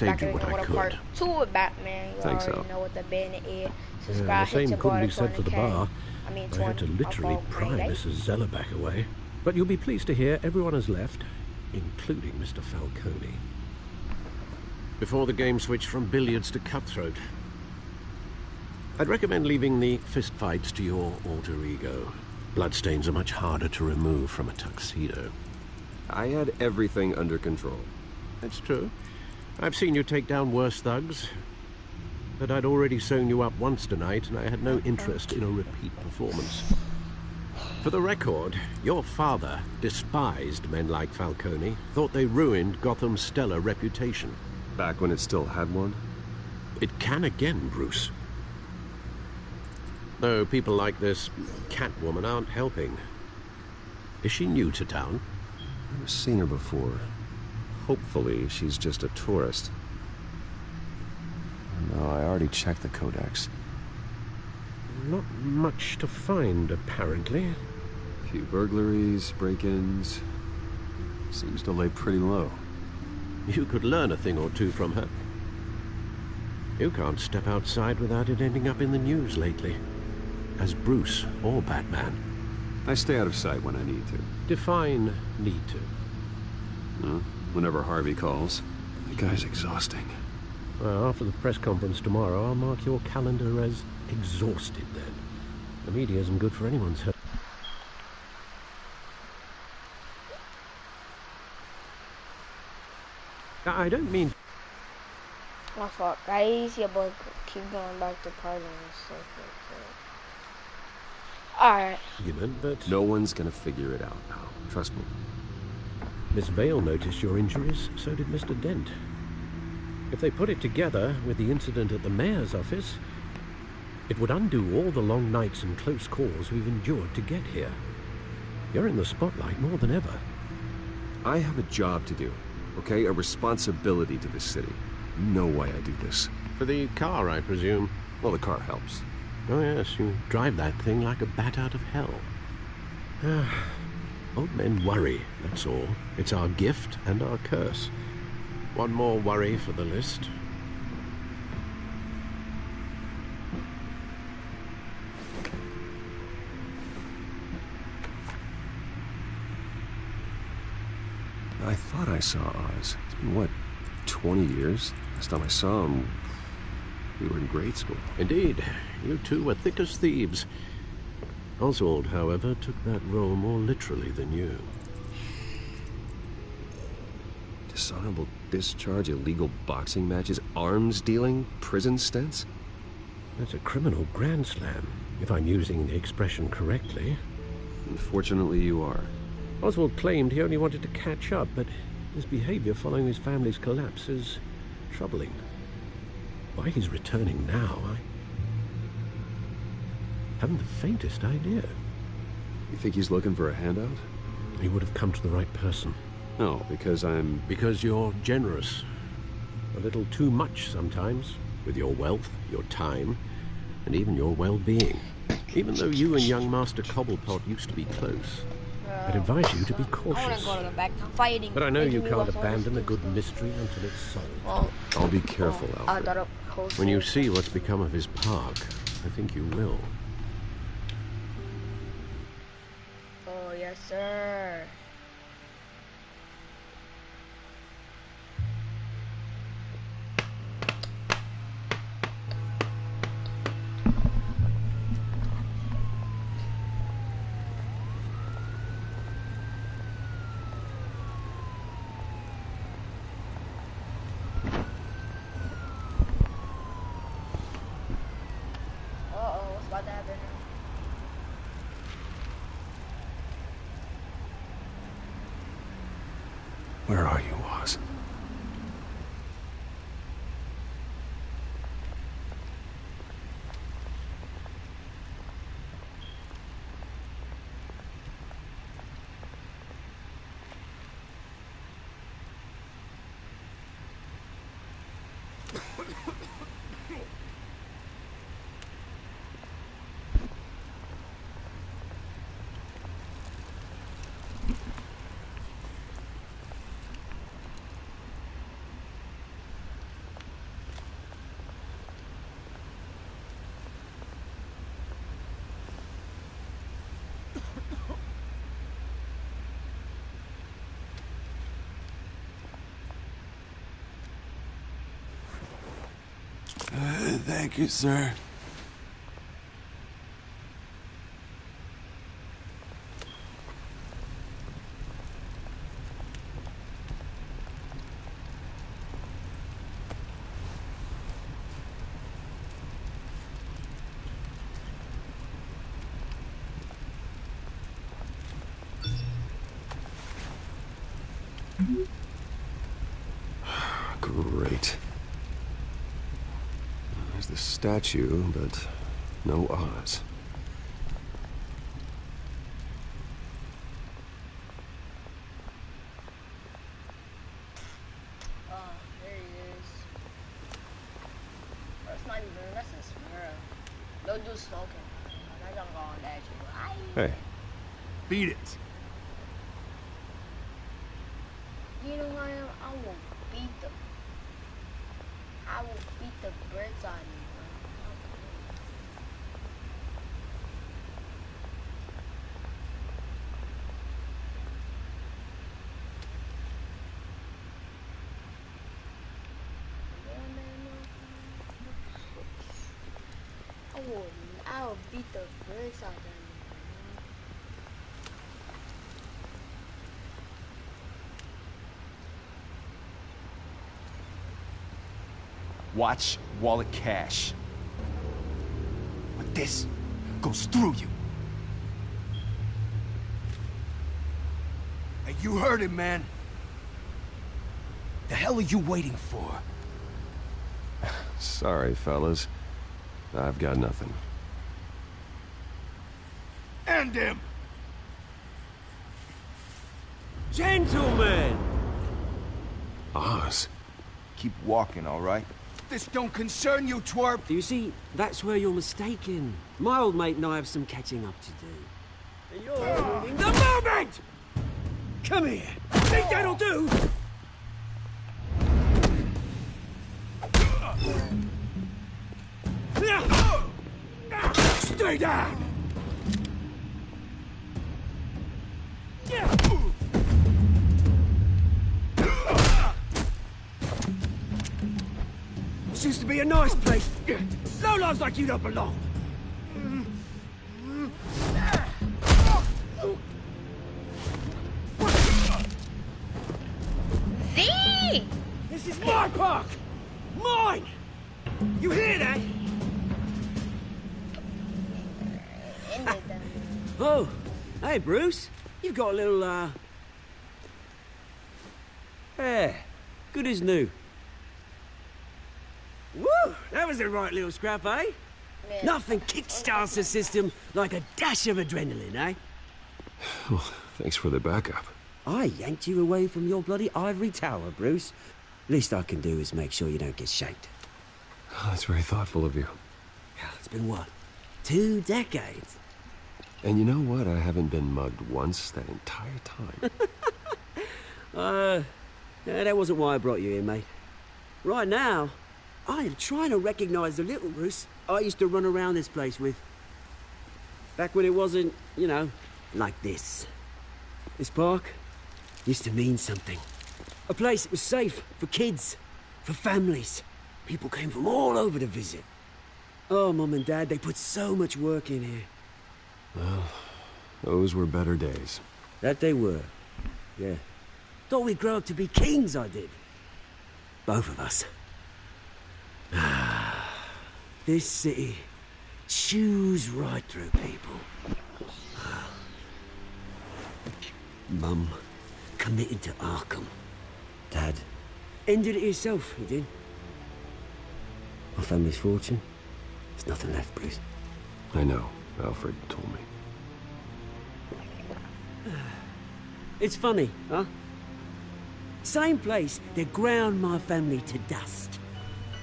Saved you what I could. Part 2 of Batman. You Thanks, already Al. know what the business is. The Subscribe, hit same your couldn't boy be said for the 20K. bar. I mean, I had to literally pry Mrs. Zellerback away. But you'll be pleased to hear everyone has left, including Mr. Falcone. Before the game switched from billiards to cutthroat. I'd recommend leaving the fistfights to your alter ego. Bloodstains are much harder to remove from a tuxedo. I had everything under control. That's true. I've seen you take down worse thugs. But I'd already sewn you up once tonight, and I had no interest in a repeat performance. For the record, your father despised men like Falcone, thought they ruined Gotham's stellar reputation. Back when it still had one? It can again, Bruce. Though people like this Catwoman aren't helping. Is she new to town? I've never seen her before. Hopefully, she's just a tourist. No, I already checked the codex. Not much to find, apparently. A few burglaries, break-ins. Seems to lay pretty low. You could learn a thing or two from her. You can't step outside without it ending up in the news lately. As Bruce or Batman. I stay out of sight when I need to. Define need to. No, whenever Harvey calls. The guy's exhausting. Well, after the press conference tomorrow, I'll mark your calendar as exhausted then. The media isn't good for anyone's health. I don't mean... My fault, guys. Yeah, but keep going back to partying and stuff like that. Alright. Argument, but... No one's gonna figure it out now. Trust me. Miss Vale noticed your injuries, so did Mr. Dent. If they put it together with the incident at the mayor's office, it would undo all the long nights and close calls we've endured to get here. You're in the spotlight more than ever. I have a job to do, okay? A responsibility to this city. You know why I do this. For the car, I presume. Well, the car helps. Oh yes, you drive that thing like a bat out of hell. Old men worry, that's all. It's our gift and our curse. One more worry for the list. I thought I saw Oz. It's been, what, 20 years? Last time I saw him, we were in grade school. Indeed. You two were thick as thieves. Oswald, however, took that role more literally than you. Dishonorable discharge, illegal boxing matches, arms dealing, prison stints? That's a criminal grand slam, if I'm using the expression correctly. Unfortunately, you are. Oswald claimed he only wanted to catch up, but his behavior following his family's collapse is troubling. Why he's returning now, I haven't the faintest idea. You think he's looking for a handout? He would have come to the right person. No, because I'm... Because you're generous. A little too much sometimes, with your wealth, your time, and even your well-being. Even though you and young Master Cobblepot used to be close, I'd advise you to be cautious. But I know you can't abandon a good mystery until it's solved. I'll be careful, Alfred. When you see what's become of his park, I think you will. Oh, yes, sir. Where are you, Oz? Thank you, sir. Great. There's the statue, but no Oz. Oh, there he is. That's not even, that's a smell. Don't do smoking. I don't go on that shit. Hey. Beat it. You know who I am? I will beat the brakes on you, bro. I will beat the brakes out of you. Watch wallet cash. But this goes through you. Hey, you heard him, man. The hell are you waiting for? Sorry, fellas. I've got nothing. End him! Gentlemen! Oz. Keep walking, all right? This don't concern you, twerp! You see, that's where you're mistaken. My old mate and I have some catching up to do. And you're ruining the moment! Come here. Think that'll do? Stay down! This used to be a nice place. Lowlifes like you don't belong. See? This is my park! Mine! You hear that? Ended them. Oh, hey, Bruce. You've got a little, hair. Good as new. Woo! That was a right little scrap, eh? Man. Nothing kickstarts the system like a dash of adrenaline, eh? Well, thanks for the backup. I yanked you away from your bloody ivory tower, Bruce. Least I can do is make sure you don't get shaped. Oh, that's very thoughtful of you. It's been what? 2 decades? And you know what? I haven't been mugged once that entire time. Yeah, that wasn't why I brought you here, mate. Right now, I am trying to recognize the little Bruce I used to run around this place with. Back when it wasn't, you know, like this. This park used to mean something. A place that was safe for kids, for families. People came from all over to visit. Oh, Mum and Dad, they put so much work in here. Well, those were better days. That they were, yeah. Thought we'd grow up to be kings, I did. Both of us. This city chews right through people. Mum committed to Arkham. Dad ended it himself, he did. My family's fortune, there's nothing left, Bruce. I know. Alfred told me. It's funny, huh? Same place that ground my family to dust.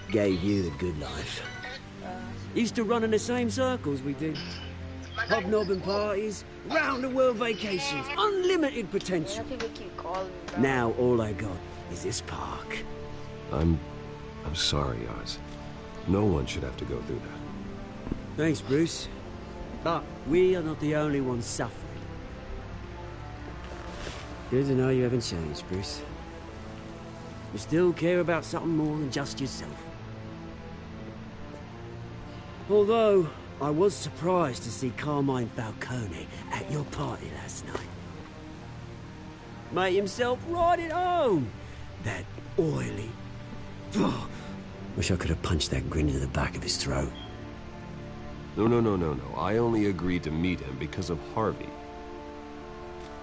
Gave you the good life. Used to run in the same circles we did. Hobnobbing parties, round-the-world vacations, unlimited potential. People keep calling me, bro. Now all I got is this park. I'm sorry, Oz. No one should have to go through that. Thanks, Bruce. But we are not the only ones suffering. Good to know you haven't changed, Bruce. You still care about something more than just yourself. Although, I was surprised to see Carmine Falcone at your party last night. Made himself right at home. That oily... Oh, wish I could have punched that grin into the back of his throat. No. I only agreed to meet him because of Harvey.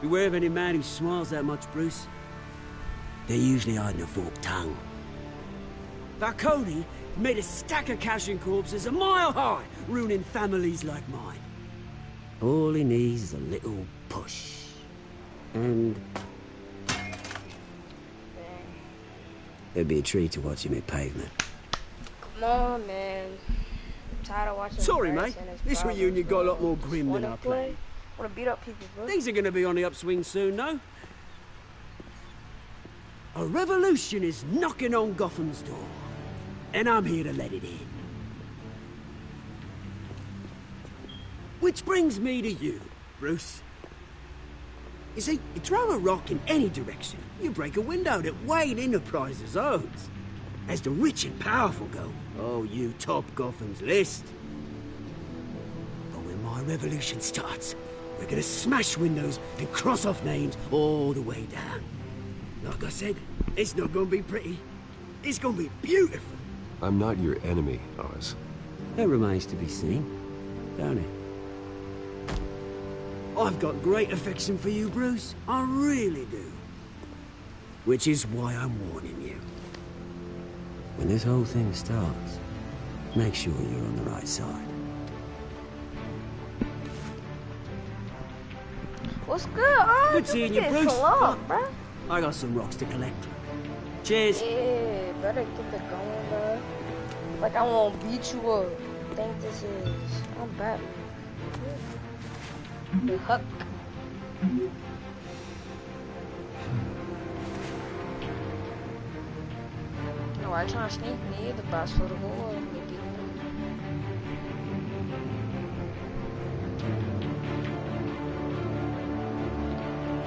Beware of any man who smiles that much, Bruce. They're usually hiding a forked tongue. Falcone made a stack of cashing corpses a mile high, ruining families like mine. All he needs is a little push. And... it'd be a treat to watch him hit pavement. Come on, man. I'm tired of watching. Sorry, mate. This reunion got a lot more grim than I planned. Wanna beat up people, bro? Things are gonna be on the upswing soon, though. A revolution is knocking on Gotham's door. And I'm here to let it in. Which brings me to you, Bruce. You see, you throw a rock in any direction, you break a window that Wayne Enterprises owns. As the rich and powerful go, oh, you top Gotham's list. But when my revolution starts, we're gonna smash windows and cross off names all the way down. Like I said, it's not gonna be pretty. It's gonna be beautiful. I'm not your enemy, Oz. That remains to be seen, don't it? I've got great affection for you, Bruce. I really do. Which is why I'm warning you. When this whole thing starts, make sure you're on the right side. What's good? Oh, Good seeing you, Bruce. Hello, bro. I got some rocks to collect. Cheers. Yeah, better get it going, bro. Like I won't beat you up. I think this is... I'm Batman. The Huck. No, I trying to sneak me the boss for the whole.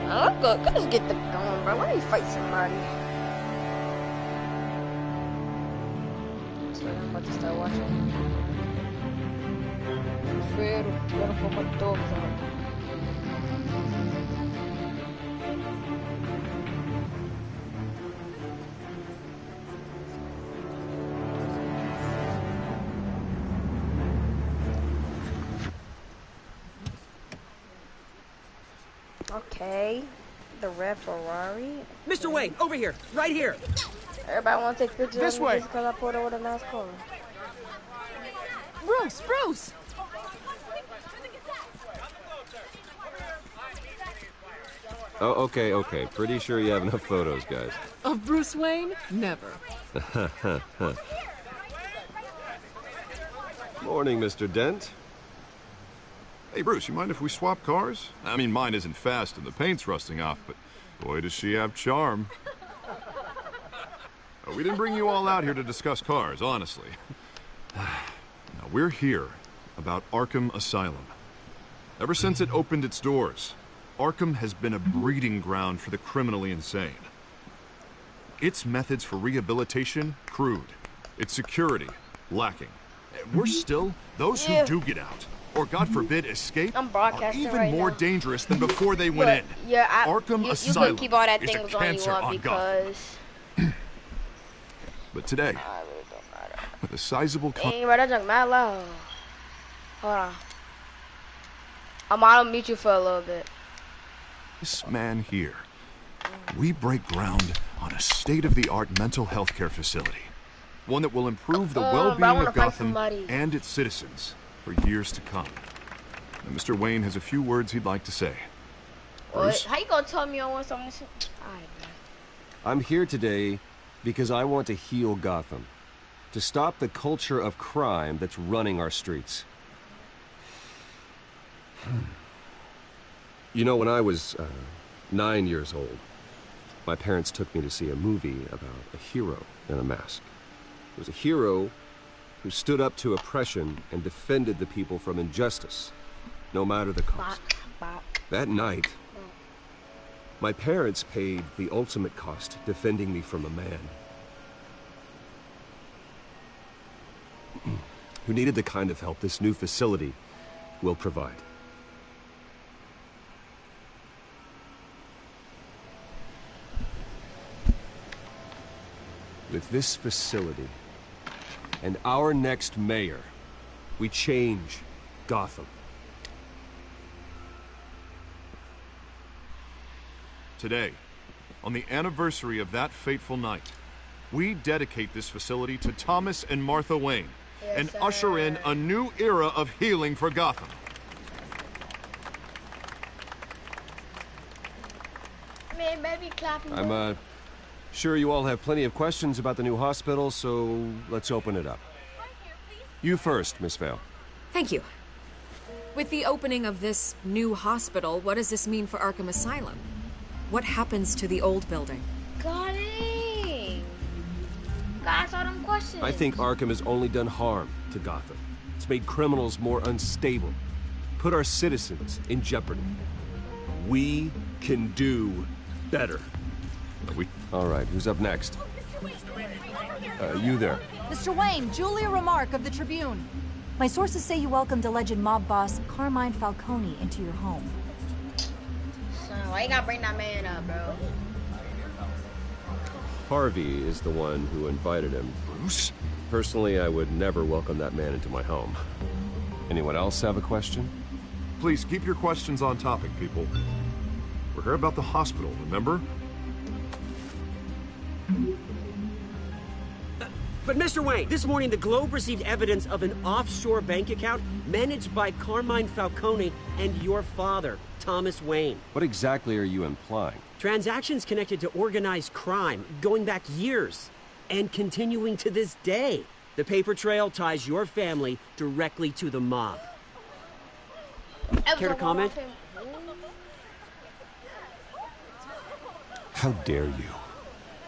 I'm good. Let's get the going, bro. Let me fight somebody. So I'm about to start watching. Gotta put my dogs on. Okay, the red Ferrari. Mr. Wayne, over here, right here. Everybody want to take pictures This of me way. just because I pulled over the nice car. Bruce! Oh, okay. Pretty sure you have enough photos, guys. Of Bruce Wayne? Never. Morning, Mr. Dent. Hey, Bruce, you mind if we swap cars? I mean, mine isn't fast and the paint's rusting off, but boy, does she have charm. We didn't bring you all out here to discuss cars, honestly. Now, we're here about Arkham Asylum. Ever since it opened its doors, Arkham has been a breeding ground for the criminally insane. Its methods for rehabilitation, crude. Its security, lacking. We're still, those who do get out, or God forbid escape, I'm are broadcasting even right more now. dangerous than before they went in. Yeah, Arkham you Asylum can keep all that is a things on you cancer want on Gotham. because But today, I really don't matter. with a sizable Dang, bro, that junk mad loud. Hold on. I'll mute you for a little bit. this man here, we break ground on a state-of-the-art mental health care facility. One that will improve the Bro, I well-being wanna of fight Gotham somebody. and its citizens for years to come. And Mr. Wayne has a few words he'd like to say. What? Bruce? How you gonna tell me I want something? Alright, man. I'm here today because I want to heal Gotham. To stop the culture of crime that's running our streets. You know, when I was 9 years old, my parents took me to see a movie about a hero in a mask. It was a hero who stood up to oppression and defended the people from injustice, no matter the cost. Bop. That night, my parents paid the ultimate cost defending me from a man. who needed the kind of help this new facility will provide. With this facility and our next mayor, we change Gotham. Today, on the anniversary of that fateful night, we dedicate this facility to Thomas and Martha Wayne and usher in a new era of healing for Gotham. Man, baby clapping. I'm sure you all have plenty of questions about the new hospital, so let's open it up. You first, Miss Vale. Thank you. With the opening of this new hospital, what does this mean for Arkham Asylum? What happens to the old building? Got it. Guys, all them questions. I think Arkham has only done harm to Gotham. It's made criminals more unstable, put our citizens in jeopardy. We can do better. All right, who's up next? You there. Mr. Wayne, Julia Remark of the Tribune. My sources say you welcomed alleged mob boss Carmine Falcone into your home. Son, why you gotta bring that man up, bro? Harvey is the one who invited him. Bruce? Personally, I would never welcome that man into my home. Anyone else have a question? Please keep your questions on topic, people. We're here about the hospital, remember? But Mr. Wayne, this morning the Globe received evidence of an offshore bank account managed by Carmine Falcone and your father, Thomas Wayne. What exactly are you implying? Transactions connected to organized crime going back years and continuing to this day. The paper trail ties your family directly to the mob. Care to comment? How dare you?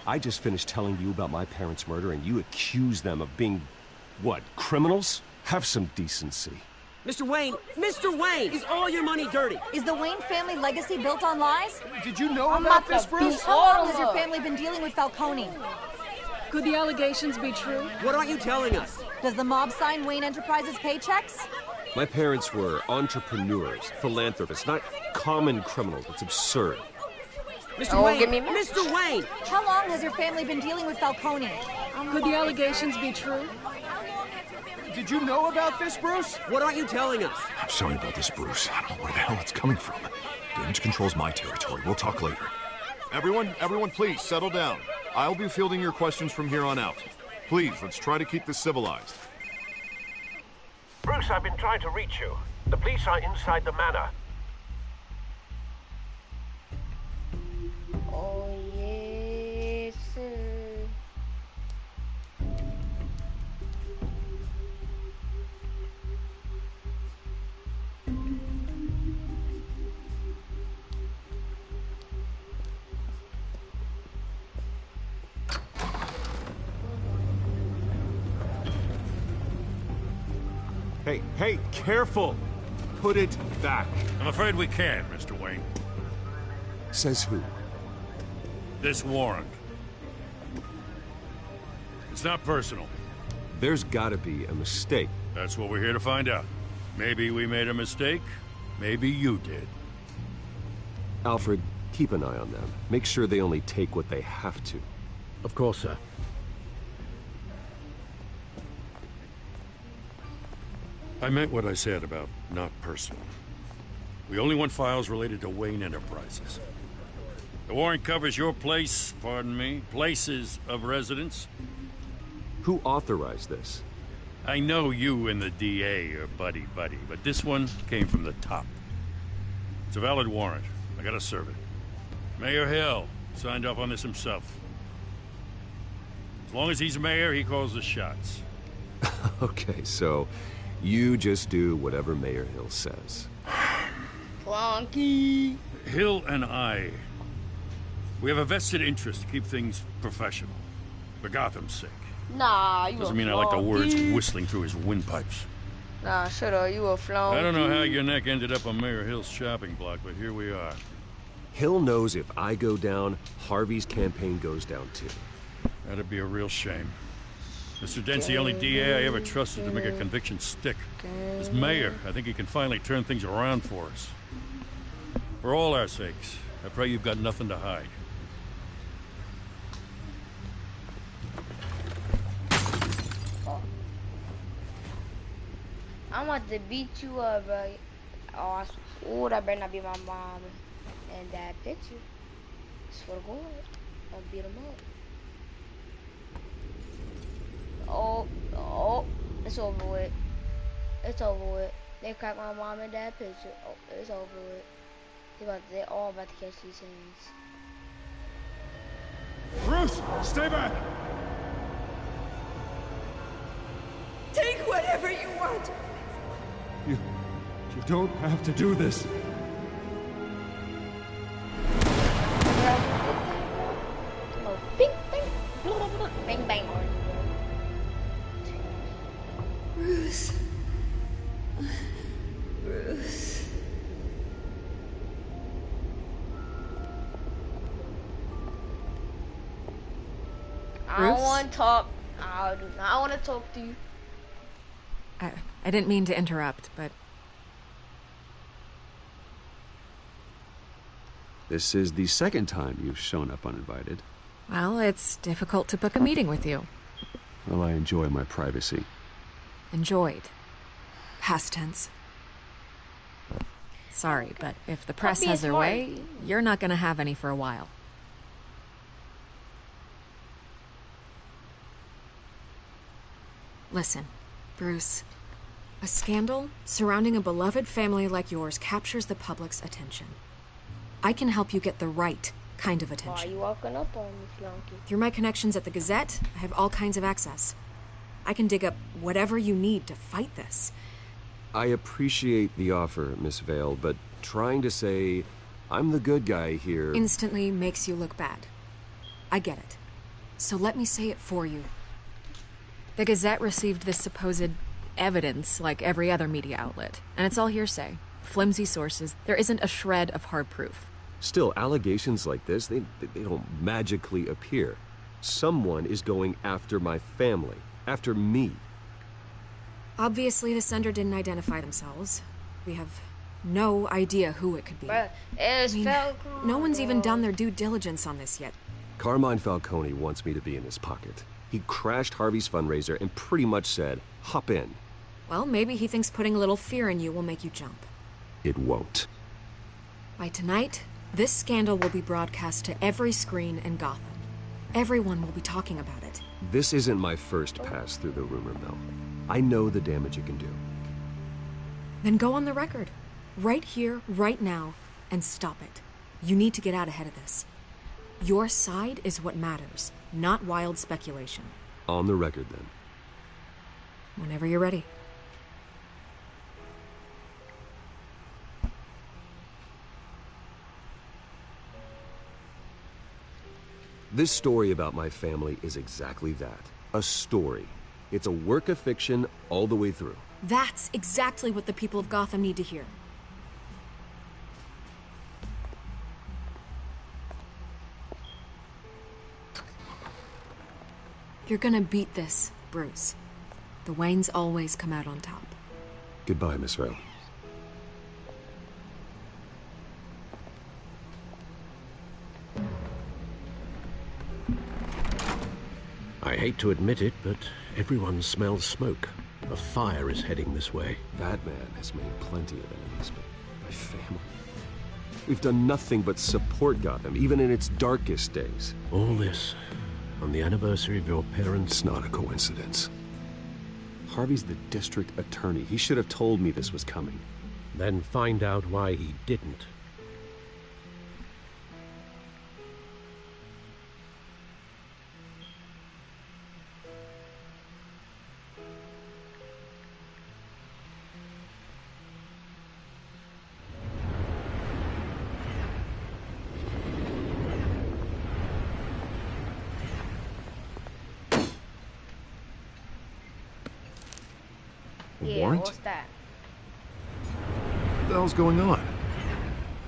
I just finished telling you about my parents' murder and you accuse them of being, what, criminals? Have some decency. Mr. Wayne, is all your money dirty? Is the Wayne family legacy built on lies? Did you know about this, Bruce? How long has your family been dealing with Falcone? Could the allegations be true? What aren't you telling us? Does the mob sign Wayne Enterprises paychecks? My parents were entrepreneurs, philanthropists, not common criminals. It's absurd. Mr. Wayne! How long has your family been dealing with Falcone? Could the allegations be true? Did you know about this, Bruce? What aren't you telling us? I'm sorry about this, Bruce. I don't know where the hell it's coming from. Damage control's my territory. We'll talk later. Everyone, please settle down. I'll be fielding your questions from here on out. Please, let's try to keep this civilized. Bruce, I've been trying to reach you. The police are inside the manor. Oh, yes, sir. Hey, careful! Put it back. I'm afraid we can't, Mr. Wayne. Says who? This warrant. It's not personal. There's gotta be a mistake. That's what we're here to find out. Maybe we made a mistake. Maybe you did. Alfred, keep an eye on them. Make sure they only take what they have to. Of course, sir. I meant what I said about not personal. We only want files related to Wayne Enterprises. The warrant covers your place, pardon me, places of residence. Who authorized this? I know you and the DA are buddy-buddy, but this one came from the top. It's a valid warrant. I gotta serve it. Mayor Hill signed off on this himself. As long as he's mayor, he calls the shots. Okay, so you just do whatever Mayor Hill says. Plonky. Hill and I, we have a vested interest to keep things professional. For Gotham's sake. Nah, you Doesn't a mean I like the words flunky. whistling through his windpipes. Nah, shut up, you a flunky. I don't know how your neck ended up on Mayor Hill's shopping block, but here we are. Hill knows if I go down, Harvey's campaign goes down too. That'd be a real shame. Mr. Dent's the only DA I ever trusted to make a conviction stick. As mayor, I think he can finally turn things around for us. For all our sakes, I pray you've got nothing to hide. I want to beat you up, bro. Oh, that better not be my mom and dad picture. Swear to God, I'll beat him up. Oh, it's over with. It's over with. They cracked my mom and dad picture. Oh, it's over with. They're all about to catch these hands. Bruce, stay back! Take whatever you want. You don't have to do this. Bing, bang, bang, bang. Bruce. Bruce. I don't want to talk. I do not want to talk to you. I didn't mean to interrupt, but... This is the second time you've shown up uninvited. Well, it's difficult to book a meeting with you. Well, I enjoy my privacy. Enjoyed. Past tense. Sorry, but if the press has their way, you're not gonna have any for a while. Listen, Bruce. A scandal surrounding a beloved family like yours captures the public's attention. I can help you get the right kind of attention. Why are you walking up on me, Flunky? Through my connections at the Gazette, I have all kinds of access. I can dig up whatever you need to fight this. I appreciate the offer, Miss Vale, but trying to say I'm the good guy here... instantly makes you look bad. I get it. So let me say it for you. The Gazette received this supposed evidence like every other media outlet, and it's all hearsay. Flimsy sources. There isn't a shred of hard proof. Still, allegations like this, they don't magically appear. Someone is going after my family, after me. Obviously, the sender didn't identify themselves. We have no idea who it could be. But it's Falcone. No one's even done their due diligence on this yet. Carmine Falcone wants me to be in his pocket. He crashed Harvey's fundraiser and pretty much said, hop in. Well, maybe he thinks putting a little fear in you will make you jump. It won't. By tonight, this scandal will be broadcast to every screen in Gotham. Everyone will be talking about it. This isn't my first pass through the rumor mill. I know the damage it can do. Then go on the record. Right here, right now, and stop it. You need to get out ahead of this. Your side is what matters, not wild speculation. On the record, then. Whenever you're ready. This story about my family is exactly that. A story. It's a work of fiction all the way through. That's exactly what the people of Gotham need to hear. You're gonna beat this, Bruce. The Waynes always come out on top. Goodbye, Miss Vale. I hate to admit it, but everyone smells smoke. A fire is heading this way. That man has made plenty of enemies, but my family... We've done nothing but support Gotham, even in its darkest days. All this on the anniversary of your parents'... It's not a coincidence. Harvey's the district attorney. He should have told me this was coming. Then find out why he didn't. Warrant? What's that? What the hell's going on?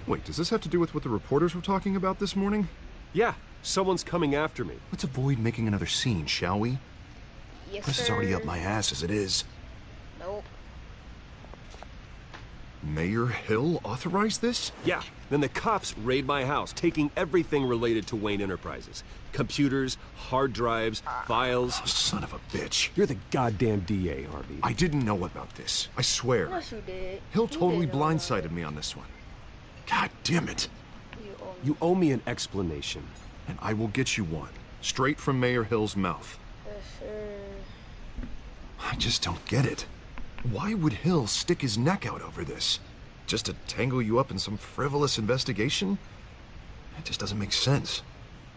Wait, does this have to do with what the reporters were talking about this morning? Yeah, someone's coming after me. Let's avoid making another scene, shall we? Yes, This is sir. already up my ass as it is. Nope. Mayor Hill authorized this? Yeah. Then the cops raid my house, taking everything related to Wayne Enterprises. Computers, hard drives, files. Oh, son of a bitch. You're the goddamn DA, Harvey. I didn't know about this. I swear. Yes, you did. Hill You totally did know about blindsided it. me on this one. God damn it. You owe me an explanation. And I will get you one. Straight from Mayor Hill's mouth. Yes, sir. I just don't get it. Why would Hill stick his neck out over this? Just to tangle you up in some frivolous investigation? It just doesn't make sense.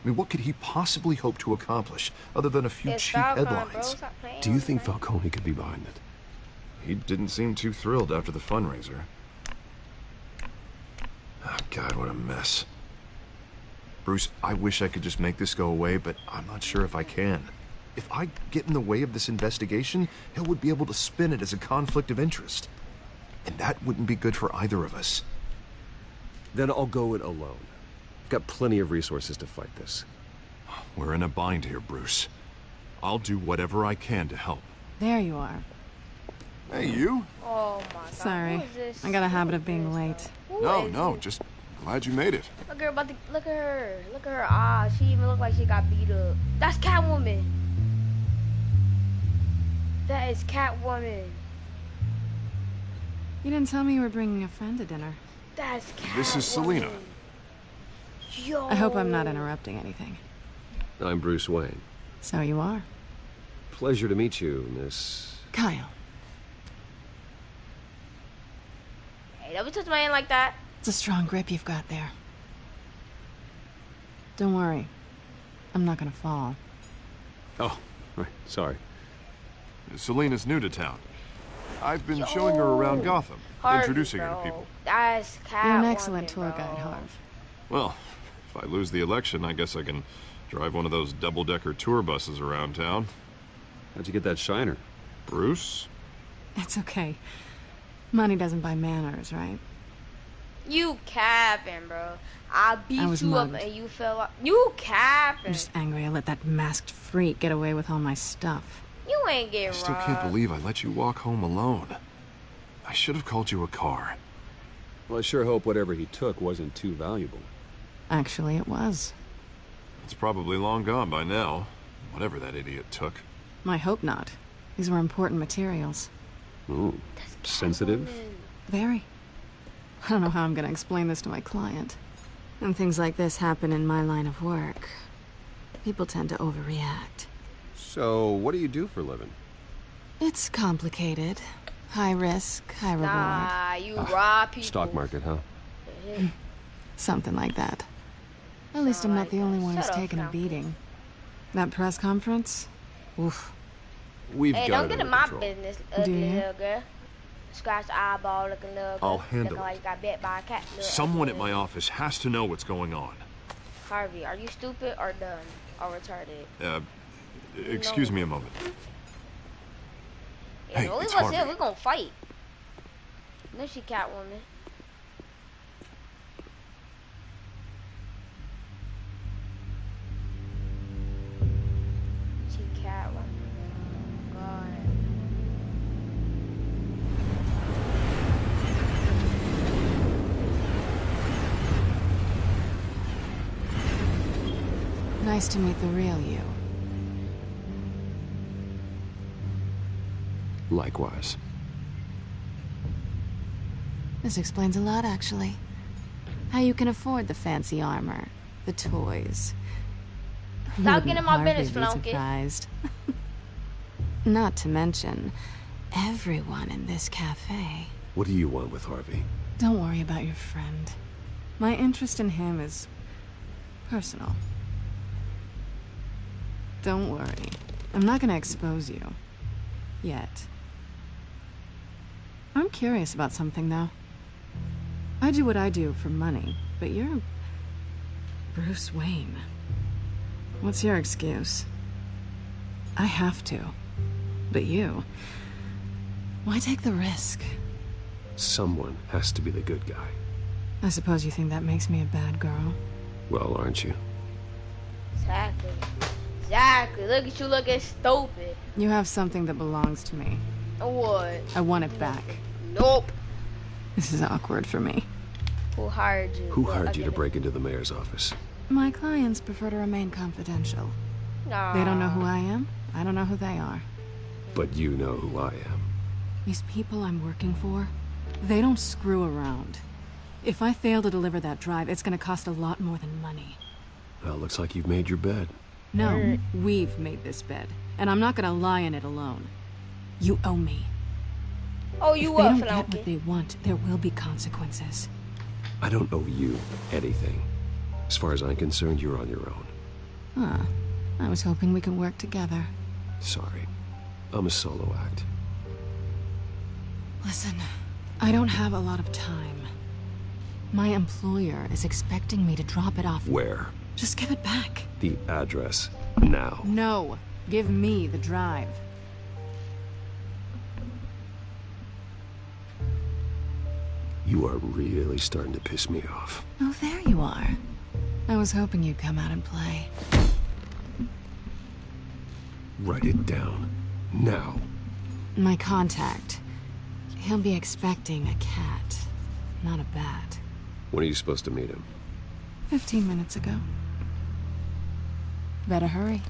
I mean, what could he possibly hope to accomplish other than a few It's cheap Falcon, bro. headlines? Stop playing Do you with think me. Falcone could be behind it? He didn't seem too thrilled after the fundraiser. Oh, God, what a mess. Bruce, I wish I could just make this go away, but I'm not sure if I can. If I get in the way of this investigation, Hill would be able to spin it as a conflict of interest. And that wouldn't be good for either of us. Then I'll go it alone. I've got plenty of resources to fight this. We're in a bind here, Bruce. I'll do whatever I can to help. There you are. Hey, you? Oh my god. Sorry. Who is this? I got a habit Who of is being this, late. bro? Who No, is no, this? just glad you made it. Look at her about to, look at her. Look at her eyes. She even look like she got beat up. That's Catwoman. That is Catwoman. You didn't tell me you were bringing a friend to dinner. That's Catwoman. This is Selena. Yo. I hope I'm not interrupting anything. I'm Bruce Wayne. So you are. Pleasure to meet you, Miss... Kyle. Hey, don't touch my hand like that. It's a strong grip you've got there. Don't worry. I'm not gonna fall. Oh, right. Sorry. Selena's new to town. I've been showing her around Gotham, Harvey, introducing her bro. to people. That's Catwoman. You're an excellent tour bro. guide, Harv. Well, if I lose the election, I guess I can drive one of those double-decker tour buses around town. How'd you get that shiner? Bruce? It's okay. Money doesn't buy manners, right? You capping, bro. I beat I was you mugged. up and you fell off. You capping. I'm just angry I let that masked freak get away with all my stuff. You ain't getting I robbed. still can't believe I let you walk home alone. I should have called you a car. Well, I sure hope whatever he took wasn't too valuable. Actually, it was. It's probably long gone by now, whatever that idiot took. I hope not. These were important materials. Ooh, sensitive? Very. I don't know how I'm gonna explain this to my client. When things like this happen in my line of work, people tend to overreact. So, what do you do for a living? It's complicated. High risk, high reward. Nah, you rob people. Stock market, huh? Something like that. At least I'm not the only one who's Shut up, taken a Falcon. beating. That press conference? Oof. We've Hey, got don't it get in under my control. business, Do ugly you? little girl. Scratch the eyeball looking little girl. I'll handle looking like it. you got bit by a cat. little Someone ugly at my little- office has to know what's going on. Harvey, are you stupid or dumb or retarded? Excuse me a moment. Yeah, Hey, the only it's one's here, Harvey. we're gonna fight. No, she Catwoman. She Catwoman. God. Nice to meet the real you. Likewise. This explains a lot, actually. How you can afford the fancy armor, the toys. Stop getting in my Wouldn't business, Harvey be Flunky. surprised? Not to mention, everyone in this cafe. What do you want with Harvey? Don't worry about your friend. My interest in him is personal. Don't worry. I'm not gonna expose you. Yet. I'm curious about something, though. I do what I do for money, but you're Bruce Wayne. What's your excuse? I have to. But you... why take the risk? Someone has to be the good guy. I suppose you think that makes me a bad girl. Well, aren't you? Exactly. Exactly. Look at you looking stupid. You have something that belongs to me. What? I want it back. Nope. This is awkward for me. Who hired you? Who hired you to break into the mayor's office? My clients prefer to remain confidential. Nah. They don't know who I am. I don't know who they are. But you know who I am. These people I'm working for, they don't screw around. If I fail to deliver that drive, it's gonna cost a lot more than money. Well, looks like you've made your bed. No, we've made this bed. And I'm not gonna lie in it alone. You owe me. Oh, you if they what, don't get Flunky? what they want, there will be consequences. I don't owe you anything. As far as I'm concerned, you're on your own. Huh. I was hoping we could work together. Sorry. I'm a solo act. Listen, I don't have a lot of time. My employer is expecting me to drop it off. Where? Just give it back. The address. Now. No. Give me the drive. You are really starting to piss me off. Oh, there you are. I was hoping you'd come out and play. Write it down. Now. My contact. He'll be expecting a cat, not a bat. When are you supposed to meet him? 15 minutes ago. Better hurry.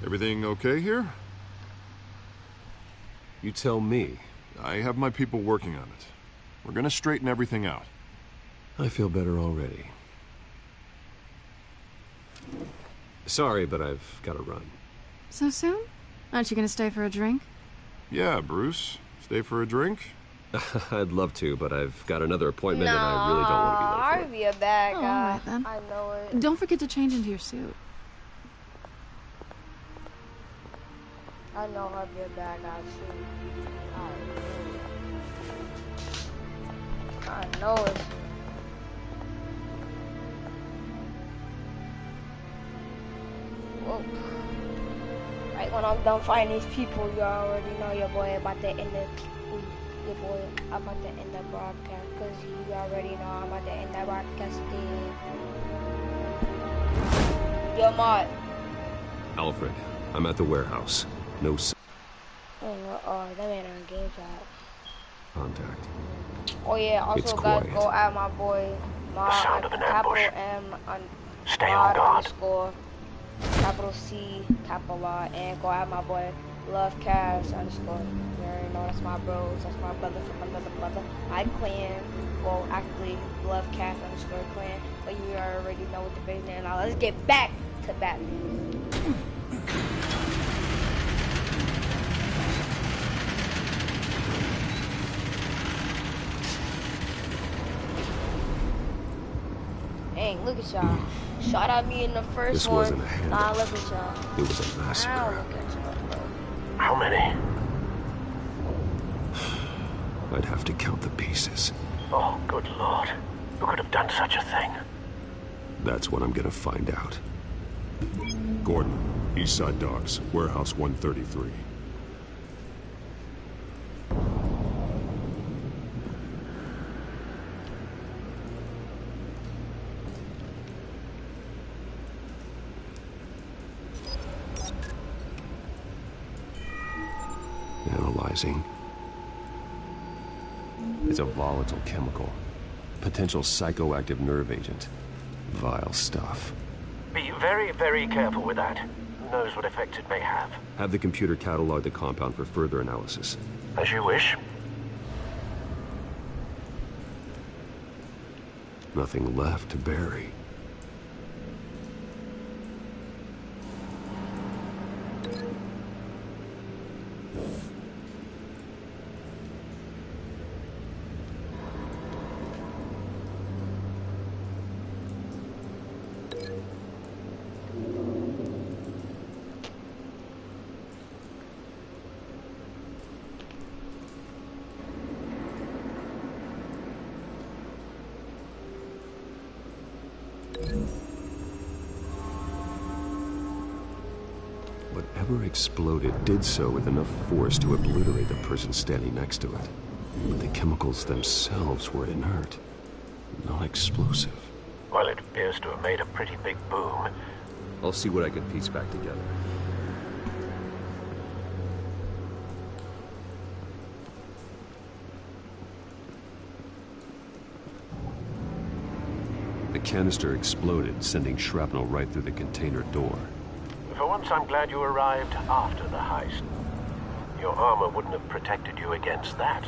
Everything okay here? You tell me. I have my people working on it. We're gonna straighten everything out. I feel better already. Sorry, but I've got to run. So soon? Aren't you gonna stay for a drink? Yeah, Bruce. Stay for a drink? I'd love to, but I've got another appointment and I really don't want to be late for it. I'd be a bad guy. All right, then. I know it. Don't forget to change into your suit. I know I'd be a bad guy too. I know it. Whoa. Right when I'm done fighting these people, you already know your boy about to end the broadcast, cause you already know I'm about to end that broadcast. Yo, Mott. Alfred, I'm at the warehouse. No Oh, that man on game chat. contact. Oh yeah, also It's guys, quiet. go at my boy Mod capital M on Stay Mod on guard. underscore capital C capital I, and go at my boy Love Cash underscore. You already know that's my bros, that's my brother from another brother. My clan, well actually Love Cash underscore clan, but you already know what the base name. Now let's get back to Batman. Dang, look at y'all. Shot at me in the first This one. wasn't a handoff. Nah, look at y'all. It was a Now massacre. look at y'all, bro. How many? I'd have to count the pieces. Oh, good lord. Who could have done such a thing? That's what I'm gonna find out. Gordon, Eastside Docks, Warehouse 133. Analyzing. It's a volatile chemical. Potential psychoactive nerve agent. Vile stuff. Be very, very careful with that. Who knows what effect it may have. Have the computer catalog the compound for further analysis. As you wish. Nothing left to bury. Whatever exploded did so with enough force to obliterate the person standing next to it. But the chemicals themselves were inert, not explosive. Well, it appears to have made a pretty big boom. I'll see what I can piece back together. The canister exploded, sending shrapnel right through the container door. For once, I'm glad you arrived after the heist. Your armor wouldn't have protected you against that.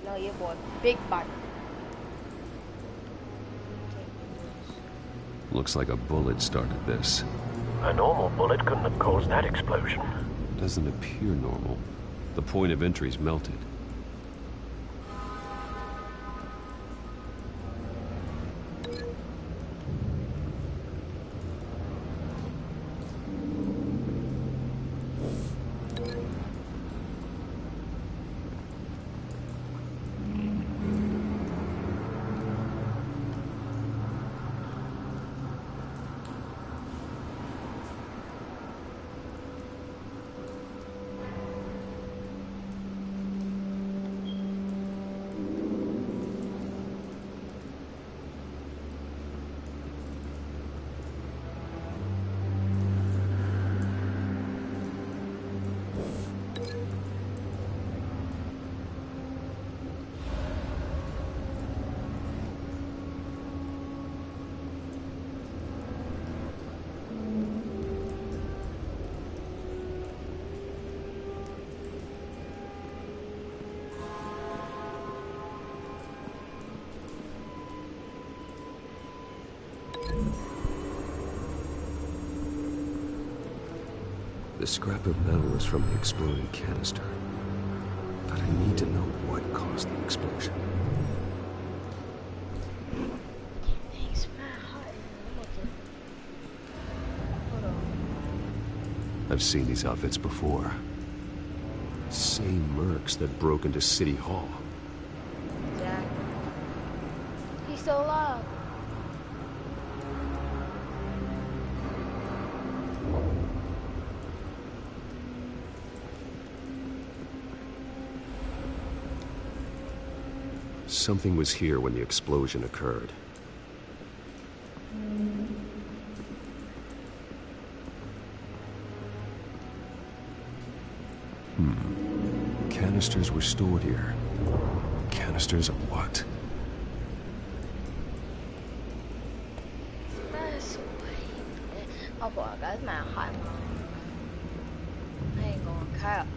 No, your boy, big body. Looks like a bullet started this. A normal bullet couldn't have caused that explosion. Doesn't appear normal. The point of entry's melted. The scrap of metal was from the exploding canister. But I need to know what caused the explosion. It's mad hot. Hold on. I've seen these outfits before. Same mercs that broke into City Hall. Jack. He's still alive. Something was here when the explosion occurred. Canisters were stored here. Canisters of what? That's oh boy, guys, man, hot. I ain't gonna cap.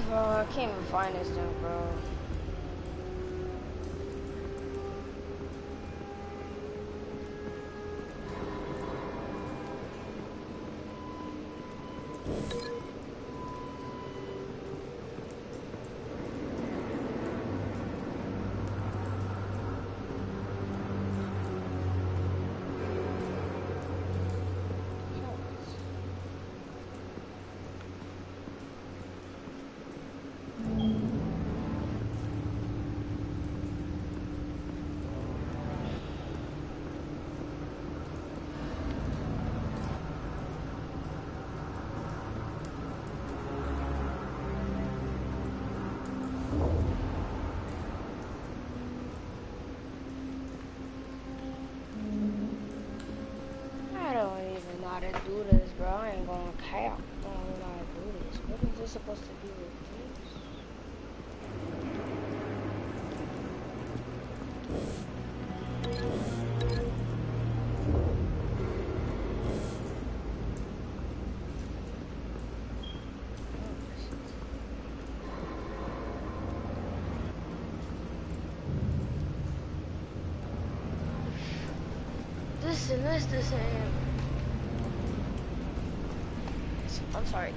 Bro, I can't even find this thing, bro. How to do this, bro. I ain't gonna cap. I don't know how to do this. What is this supposed to do with this? Isn't this the same? I'm sorry.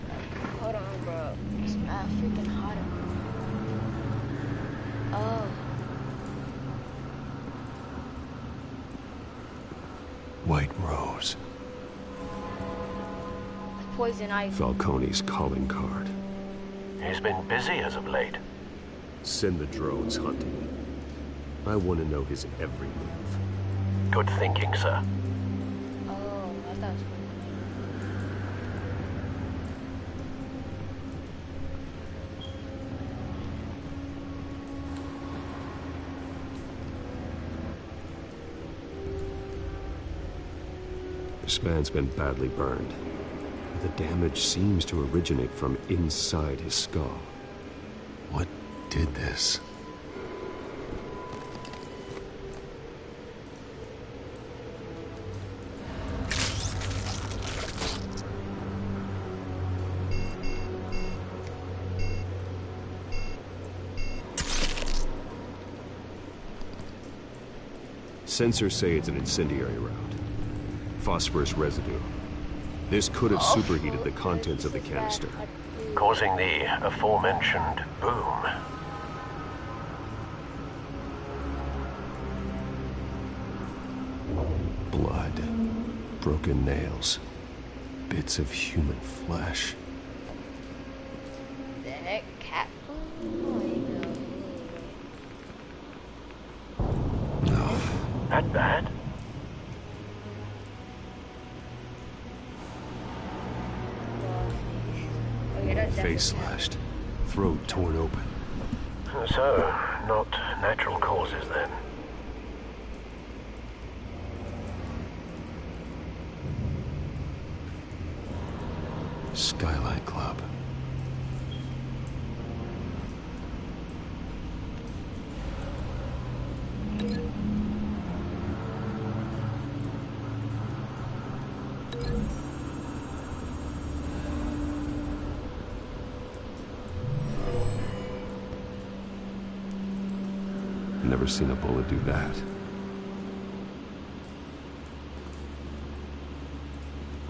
Hold on, bro. It's mad freaking hot in here. Oh. White Rose. Poison ivy. Falcone's calling card. He's been busy as of late. Send the drones hunting. I want to know his every move. Good thinking, sir. Oh, I thought it was This man's been badly burned. The damage seems to originate from inside his skull. What did this? Sensors say it's an incendiary round. Phosphorus residue. This could have superheated the contents of the canister, causing the aforementioned boom. Blood, broken nails, bits of human flesh. the heck, cat. No. That bad? Face slashed, throat torn open. So, not natural causes then. Skylight Club. Never seen a bullet do that.